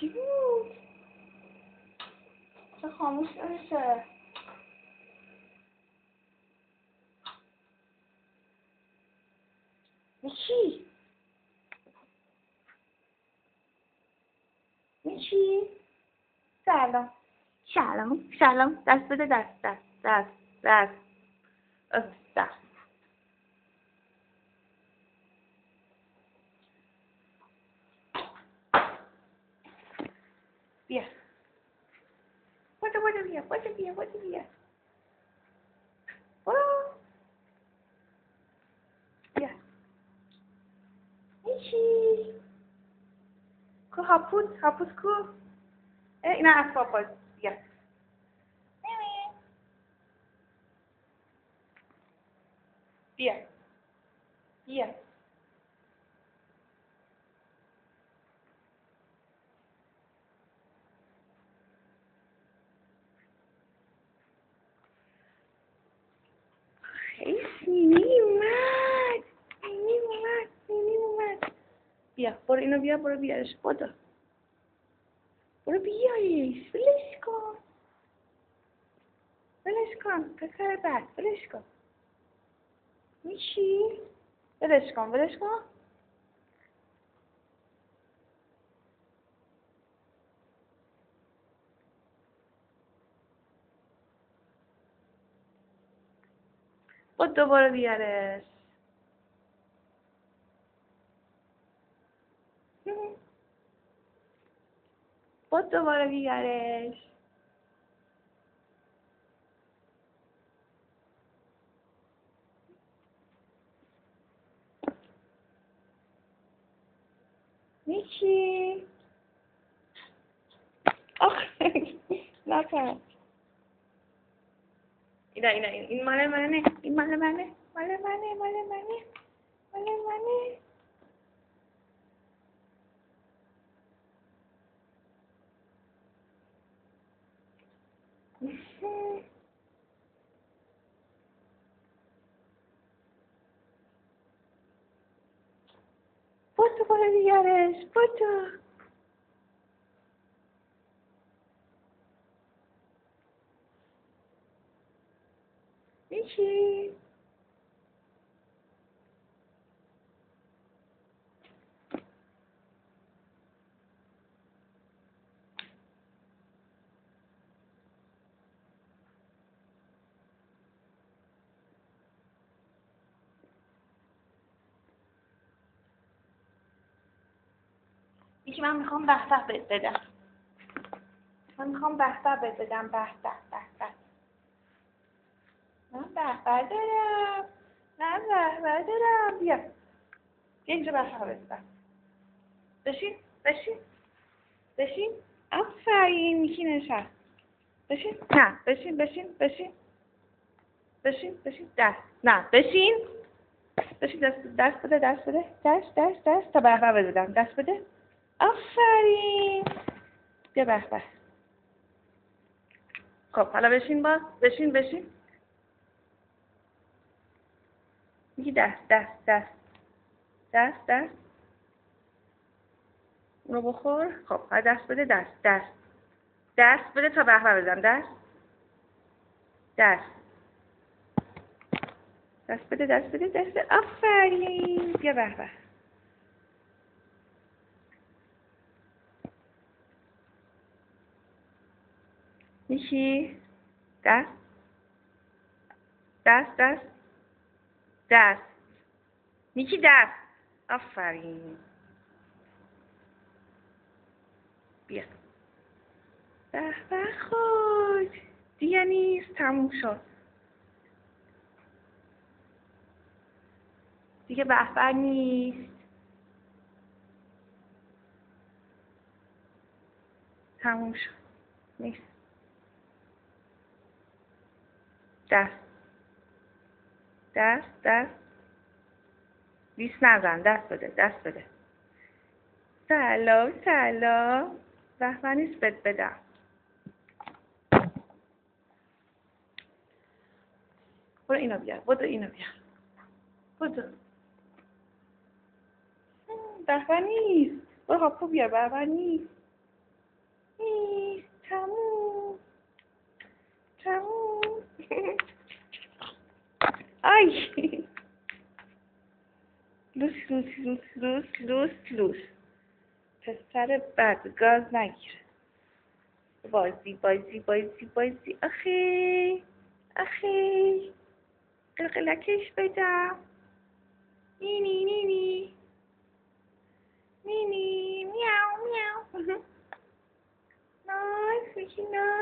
چی بود؟ چه خاموش نمیشه. میچی؟ میچی؟ سلام. سلام. دست بده. دست. بیا. بودو بیا. بیا. میچی؟ کو هاپوس کو؟ اینا اسباب باز. بیا. بیا. سینی اومد. بیا برو اینو بیا. برو بیارش. برو بیارش. ولش کن. پسر بد. ولش کن. میشی؟ ولش کن. بود دوباره بیارش. بود دوباره بیارش. میشی؟ آخه نکن. این مال منه. بود دوباره بیارش. بود. میشی؟ میگه من میخوام به بهت بدم. من میخوام به بهت بدم. به. من به دارم. من به دارم. بیا اینجا به بهت بدم. بشین. آفرین. میکی نشست. بشین. نه بشین. دست. نه بشین. دست بده. دست تا به بدم. دست بده. آفرین. بیا به. خب حالا بشین باز. بشین. میگی دست. اونو بخور. خب حالا دست بده. دست بده تا به بدم. دست بده. آفرین. بیا به. میشی؟ دست. میکی دست. آفرین. بیا. به خود. دیگه نیست. تموم شد. دیگه به نیست. تموم شد. نیست. دست. لیست نزن. دست بده. سلام. به نیست بهت بدم. برو اینو بیار. بدو. به نیست. برو هاپو بیار. به نیست. تموم تموم. آی لوس لوس لوس لوس لوس لوس. پسر بد گاز نگیر. بازی بازی بازی بازی. آخی آخی قلقلکش بدم. نینی نینی نینی میاو میاو. ناز میگی ناز.